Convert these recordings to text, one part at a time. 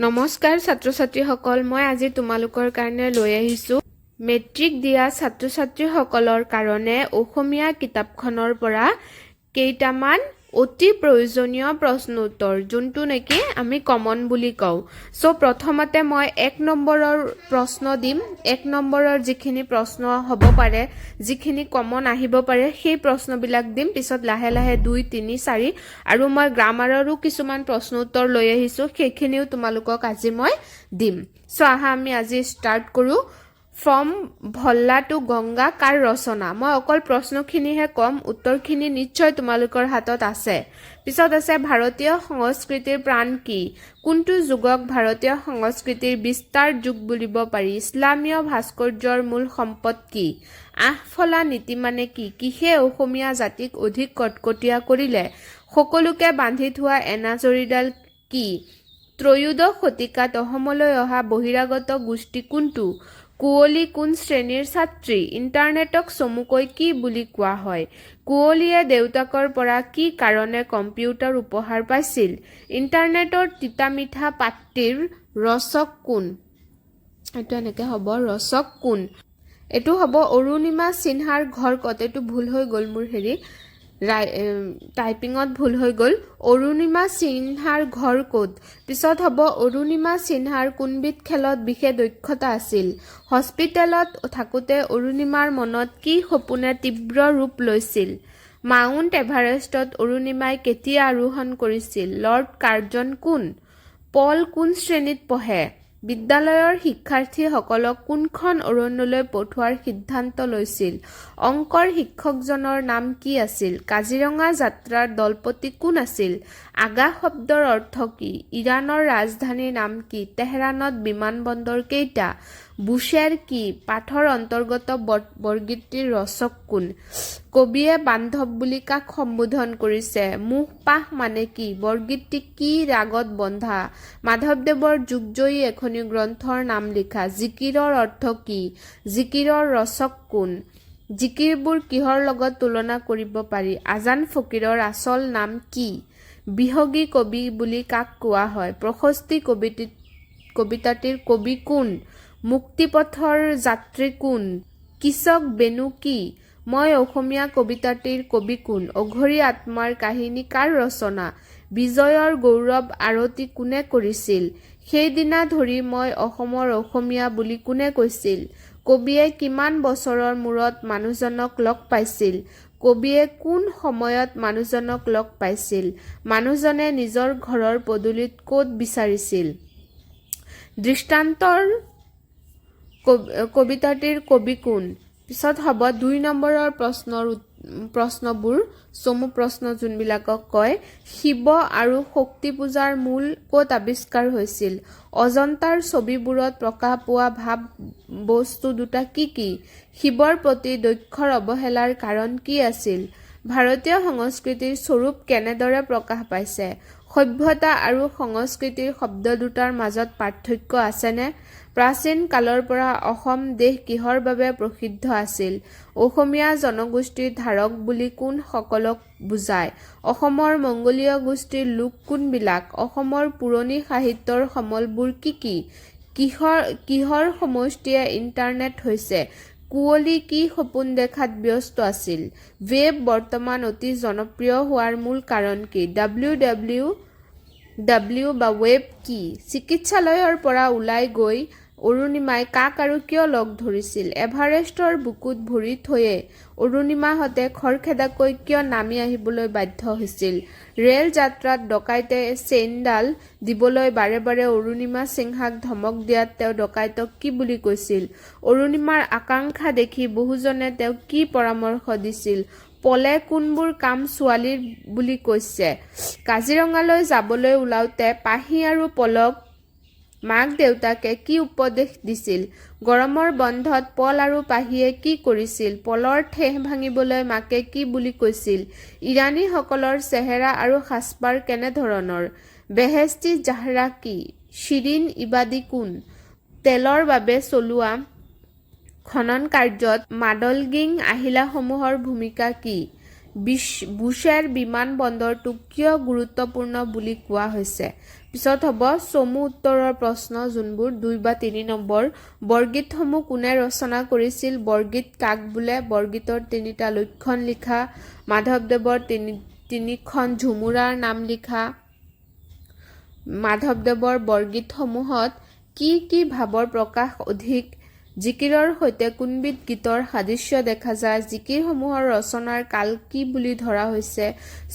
নমস্কাৰ ছাত্ৰ ছাত্ৰীসকল, মই আজি তোমালোকৰ কাৰণে লৈ আহিছোঁ মেট্ৰিক দিয়া ছাত্ৰ ছাত্ৰীসকলৰ কাৰণে অসমীয়া কিতাপখনৰ পৰা কেইটামান অতি প্ৰয়োজনীয় প্ৰশ্ন উত্তৰ, যোনটো নেকি আমি কমন বুলি কওঁ। সো প্ৰথমতে মই 1 নম্বৰৰ প্ৰশ্ন দিম। 1 নম্বৰৰ যিখিনি প্ৰশ্ন হ'ব পাৰে, যিখিনি কমন আহিব পাৰে, সেই প্ৰশ্নবিলাক দিম। পিছত লাহে লাহে 2, 3, 4 আৰু মই গ্ৰামাৰৰো কিছুমান প্ৰশ্ন উত্তৰ লৈ আহিছোঁ, সেইখিনিও তোমালোকক আজি মই দিম। সো আহা আমি আজি ষ্টাৰ্ট কৰোঁ। ফ্ৰম ভল্লা টু গংগা কাৰ ৰচনা? মই অকল প্ৰশ্নখিনিহে কম, উত্তৰখিনি নিশ্চয় তোমালোকৰ হাতত আছে। পিছত আছে ভাৰতীয় সংস্কৃতিৰ প্ৰাণ কি? কোনটো যুগক ভাৰতীয় সংস্কৃতিৰ বিস্তাৰ যুগ বুলিব পাৰি? ইছলামীয় ভাস্কৰ্যৰ মূল সম্পদ কি? আঠফলা নীতি মানে কি? কিহে অসমীয়া জাতিক অধিক কটকটীয়া কৰিলে? সকলোকে বান্ধি থোৱা এনাজৰীডাল কি? ত্ৰয়োদশ শতিকাত অসমলৈ অহা বহিৰাগত গোষ্ঠী কোনটো? কুঁৱলী কোন শ্ৰেণীৰ ছাত্ৰী? ইণ্টাৰনেটক চমুকৈ কি বুলি কোৱা হয়? কুঁৱলীয়ে দেউতাকৰ পৰা কি কাৰণে কম্পিউটাৰ উপহাৰ পাইছিল? ইণ্টাৰনেটৰ তিতা মিঠা পাত্ৰীৰ ৰচক কোন? এইটো এনেকৈ হ'ব, ৰচক কোন? এইটো হ'ব অৰুণিমা সিনহাৰ ঘৰ ক'ত? এইটো ভুল হৈ গ'ল, মোৰ টাইপিঙত ভুল হৈ গ'ল। অৰুণিমা সিনহাৰ ঘৰ ক'ত? পিছত হ'ব অৰুণিমা সিনহাৰ কোনবিধ খেলত বিশেষ দক্ষতা আছিল? হস্পিটেলত থাকোঁতে অৰুণিমাৰ মনত কি সপোনে তীব্ৰ ৰূপ লৈছিল? মাউণ্ট এভাৰেষ্টত অৰুণিমাই কেতিয়া আৰোহণ কৰিছিল? লৰ্ড কাৰ্জন কোন? পল কোন শ্ৰেণীত পঢ়ে? বিদ্যালয়ৰ শিক্ষাৰ্থীসকলক কোনখন অৰণ্যলৈ পঠোৱাৰ সিদ্ধান্ত লৈছিল? অংকৰ শিক্ষকজনৰ নাম কি আছিল? কাজিৰঙা যাত্ৰাৰ দলপতি কোন আছিল? আগা শব্দৰ অৰ্থ কি? ইৰাণৰ ৰাজধানীৰ নাম কি? তেহৰাণত বিমানবন্দৰ কেইটা? বুশ্বেৰ কি? পাঠৰ অন্তৰ্গত বৰগীতটিৰ ৰচক কোন? কবিয়ে বান্ধৱ বুলি কাক সম্বোধন কৰিছে? মুখ পাহ মানে কি? বৰগীতটি কি ৰাগত বন্ধা? মাধৱদেৱৰ যুগজয়ী এখনি গ্ৰন্থৰ নাম লিখা। জিকিৰৰ অৰ্থ কি? জিকিৰৰ ৰচক কোন? জিকিৰবোৰ কিহৰ লগত তুলনা কৰিব পাৰি? আজান ফকীৰৰ আচল নাম কি? বিহগী কবি বুলি কাক কোৱা হয়? প্ৰশস্তি কবিতাটিৰ কবি কোন? মুক্তিপথৰ যাত্ৰী কোন? কৃষক বেনু কি? মই অসমীয়া কবিতাটিৰ কবি কোন? অঘৰী আত্মাৰ কাহিনী কাৰ ৰচনা? বিজয়ৰ গৌৰৱ আৰতি কোনে কৰিছিল? সেইদিনা ধৰি মই অসমৰ অসমীয়া বুলি কোনে কৈছিল? কবিয়ে কিমান বছৰৰ মূৰত মানুহজনক লগ পাইছিল? কবিয়ে কোন সময়ত মানুহজনক লগ পাইছিল? মানুহজনে নিজৰ ঘৰৰ পদূলিত ক'ত বিচাৰিছিল? দৃষ্টান্তৰ কবিতাটিৰ কবি কোন? পিছত হ'ব 2 নম্বৰৰ প্ৰশ্নবোৰ, চমু প্ৰশ্ন যোনবিলাকক কয়। শিৱ আৰু শক্তি পূজাৰ মূল ক'ত আৱিষ্কাৰ হৈছিল? অজন্তাৰ ছবিবোৰত প্ৰকাশ পোৱা ভাৱ বস্তু দুটা কি কি? শিৱৰ প্ৰতি দক্ষৰ অৱহেলাৰ কাৰণ কি আছিল? ভাৰতীয় সংস্কৃতিৰ স্বৰূপ কেনেদৰে প্ৰকাশ পাইছে? সভ্যতা আৰু সংস্কৃতিৰ শব্দ দুটাৰ মাজত পাৰ্থক্য আছেনে? প্ৰাচীন কালৰ পৰা অসম দেশ কিহৰ বাবে প্ৰসিদ্ধ আছিল? অসমীয়া জনগোষ্ঠীৰ ধাৰক বুলি কোন সকলক বুজায়? অসমৰ মংগোলীয় গোষ্ঠীৰ লোক কোনবিলাক? অসমৰ পুৰণি সাহিত্যৰ সমলবোৰ কি কি? কিহৰ সমষ্টিয়ে ইণ্টাৰনেট হৈছে? কুঁৱলী কি সপোন দেখাত ব্যস্ত আছিল? ৱেব বৰ্তমান অতি জনপ্ৰিয় হোৱাৰ মূল কাৰণ কি? WWW বা ৱেব কি? চিকিৎসালয়ৰ পৰা ওলাই গৈ অৰুণিমাই কাক আৰু কিয় লগ ধৰিছিল? এভাৰেষ্টৰ বুকুত ভৰি থৈয়ে অৰুণিমাহঁতে খৰখেদাকৈ কিয় নামি আহিবলৈ বাধ্য হৈছিল? ৰেল যাত্ৰাত ডকাইতে চেইনডাল দিবলৈ বাৰে বাৰে অৰুণিমা সিনহাক ধমক দিয়াত তেওঁ ডকাইতক কি বুলি কৈছিল? অৰুণিমাৰ আকাংক্ষা দেখি বহুজনে তেওঁক কি পৰামৰ্শ দিছিল? পলে কোনবোৰ কাম ছোৱালীৰ বুলি কৈছে? কাজিৰঙালৈ যাবলৈ ওলাওঁতে পাহি আৰু পলক মাক দেউতাকে কি উপদেশ দিছিল? গৰমৰ বন্ধত পল আৰু পাহিয়ে কি কৰিছিল? পলৰ ঠেহ ভাঙিবলৈ মাকে কি বুলি কৈছিল? ইৰাণীসকলৰ চেহেৰা আৰু সাজপাৰ কেনেধৰণৰ? বেহেষ্টি জাহৰা কি? শিৰিন ইবাদী কোন? তেলৰ বাবে চলোৱা খনন কাৰ্যত মাডলগিং আহিলাসমূহৰ ভূমিকা কি? বুশ্বেৰ বিমান বন্দৰটোক কিয় গুৰুত্বপূৰ্ণ বুলি কোৱা হৈছে? পিছত হ'ব চমু উত্তৰৰ প্ৰশ্ন যোনবোৰ 2 বা 3 নম্বৰ বৰগীতসমূহ কোনে ৰচনা কৰিছিল বৰগীত কাক বোলে বৰগীতৰ 3টা লক্ষণ লিখা মাধৱদেৱৰ 3খন ঝুমুৰাৰ নাম লিখা মাধৱদেৱৰ বৰগীতসমূহত কি ভাৱৰ প্ৰকাশ অধিক জিকিৰৰ সৈতে কোনবিধ গীতৰ সাদৃশ্য দেখা যায় জিকিৰসমূহৰ ৰচনাৰ কাল কি বুলি ধৰা হৈছে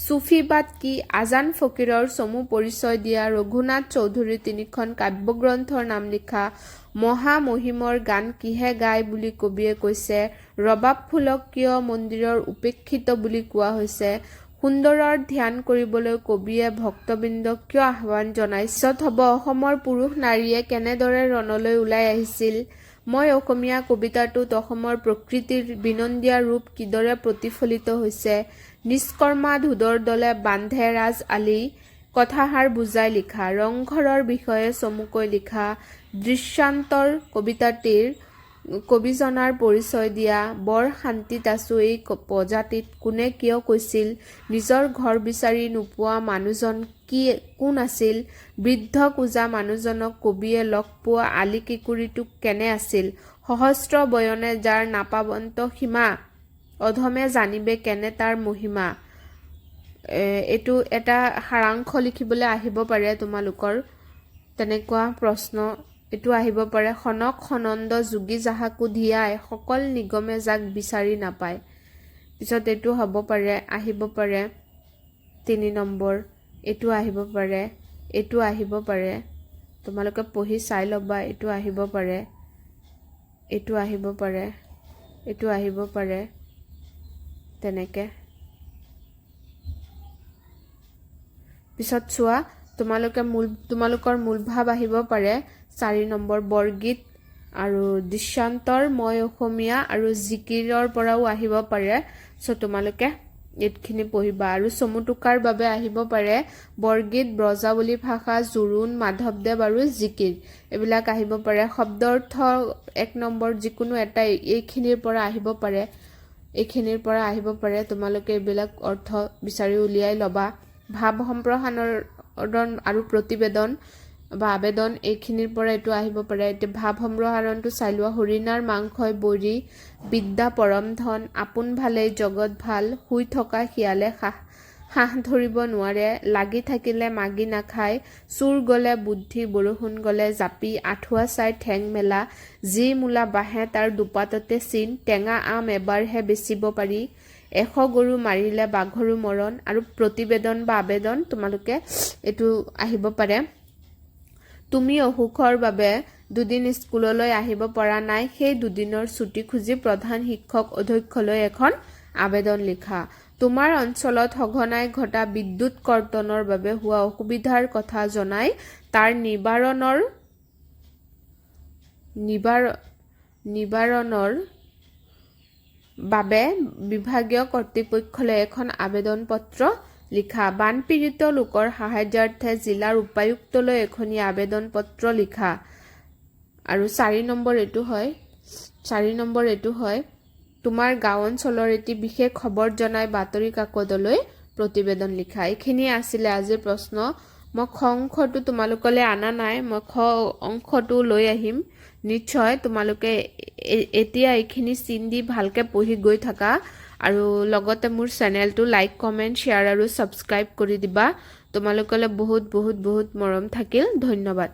সুফিবাদ কি আজান ফকীৰৰ চমু পৰিচয় দিয়া ৰঘুনাথ চৌধুৰীৰ 3খন কাব্যগ্ৰন্থৰ নাম লিখা মহামহিমৰ গান কিহে গায় বুলি কবিয়ে কৈছে ৰবাব ফুলক কিয় মন্দিৰৰ উপেক্ষিত বুলি কোৱা হৈছে সুন্দৰৰ ধ্যান কৰিবলৈ কবিয়ে ভক্তবৃন্দক কিয় আহ্বান জনাইছে হ'ব অসমৰ পুৰুষ নাৰীয়ে কেনেদৰে ৰণলৈ ওলাই আহিছিল মই অসমীয়া কবিতাটোত অসমৰ প্ৰকৃতিৰ বিনন্দীয়া ৰূপ কিদৰে প্ৰতিফলিত হৈছে নিষ্কৰ্মা ধুদৰ দলে বান্ধে ৰাজ আলি কথাহাৰ বুজাই লিখা ৰংঘৰৰ বিষয়ে চমুকৈ লিখা দৃশ্যান্তৰ কবিতাটিৰ কবিজনাৰ পৰিচয় দিয়া বৰ শান্তিত আছো এই প্ৰজাতিত কোনে কিয় কৈছিল নিজৰ ঘৰ বিচাৰি নোপোৱা মানুহজন কোন আছিল বৃদ্ধ কুজা মানুহজনক কবিয়ে লগ পোৱা আলি কিকুৰিটোক কেনে আছিল সহস্ৰ বয়নে যাৰ নাপাবন্ত সীমা অধমে জানিবে কেনে তাৰ মহিমা এইটো এটা সাৰাংশ লিখিবলৈ আহিব পাৰে তোমালোকৰ তেনেকুৱা প্ৰশ্ন এটো আহিব পাৰে খনক খনন্দ যোগী যাহাকু ধিয়াই সকল নিগমে যাক বিচাৰি নাপায় পিছত এটো হ'ব পাৰে আহিব পাৰে 3 নম্বৰ এটো আহিব পাৰে তোমালোকে পঢ়ি চাই লবা এটো আহিব পাৰে তেনেকে পিছত চোৱা তোমালোকৰ মূল ভাৱ আহিব পাৰে 4 নম্বৰ বৰগীত আৰু দৃশ্যান্তৰ মই অসমীয়া আৰু জিকিৰৰ পৰাও আহিব পাৰে সো তোমালোকে এতখিনি পঢ়িবা আৰু চমুটুকাৰ বাবে আহিব পাৰে বৰগীত ব্ৰজাৱলী ভাষা জুৰুন মাধৱদেৱ আৰু জিকিৰ এবিলাক আহিব পাৰে শব্দ অৰ্থ 1 নম্বৰ যিকোনো এটা এইখিনিৰ পৰা আহিব পাৰে তোমালোকে এবিলাক অৰ্থ বিচাৰি উলিয়াই লবা ভাৱ সম্প্ৰসাৰণৰ আৰু প্ৰতিবেদন বা আবেদন এইখিনিৰ পৰা এটো আহিব পাৰে এতে ভাৱ সম্প্ৰসাৰণটো চাইলোৱা হৰিণাৰ মাংসই বৰি বিদ্যা পৰম ধন আপোন ভালেই জগত ভাল শুই থকা খিয়ালে হাঁহ ধৰিব নোৱাৰে লাগি থাকিলে মাগি নাখায় চুৰ গলে বুদ্ধি বৰষুণ গলে জাপি আঠুৱা চাই ঠেং মেলা যি মূলা বাহে তাৰ দুপাততে চিন টেঙা আম এবাৰহে বেচিব পাৰি 100 গৰু মাৰিলে বাঘৰু মৰণ আৰু প্ৰতিবেদন বা আবেদন তোমালোকে এটো আহিব পাৰে তুমি অসুখৰ বাবে দুদিন স্কুললৈ আহিব পৰা নাই সেই দুদিনৰ ছুটি খুজি প্ৰধান শিক্ষক অধ্যক্ষলৈ এখন আবেদন লিখা তোমাৰ অঞ্চলত সঘনাই ঘটা বিদ্যুৎ কৰ্তনৰ বাবে হোৱা অসুবিধাৰ কথা জনাই তাৰ নিবাৰণৰ বাবে বিভাগীয় কৰ্তৃপক্ষলৈ এখন আবেদন পত্ৰ লিখা বানপীড়িত লোকৰ সাহায্যাৰ্থে জিলাৰ উপায়ুক্তলৈ এখনি আবেদন পত্ৰ লিখা আৰু 4 নম্বৰ এটো হয় তোমাৰ গাঁও অঞ্চলৰ এটি বিশেষ খবৰ জনাই বাতৰি কাকতলৈ প্ৰতিবেদন লিখা এইখিনি আছিল আজিৰ প্ৰশ্ন মই খ অংশটো তোমালোকলৈ আনা নাই মই খ অংশটো লৈ আহিম নিশ্চয় তোমালোকে এতিয়া এইখিনি চিন দি ভালকে পঢ়ি গৈ থাকা আৰু লগতে মোৰ চেনেলটো লাইক কমেন্ট শেয়াৰ আৰু সাবস্ক্ৰাইব কৰি দিবা তোমালোকলৈ বহুত মৰম থাকিল ধন্যবাদ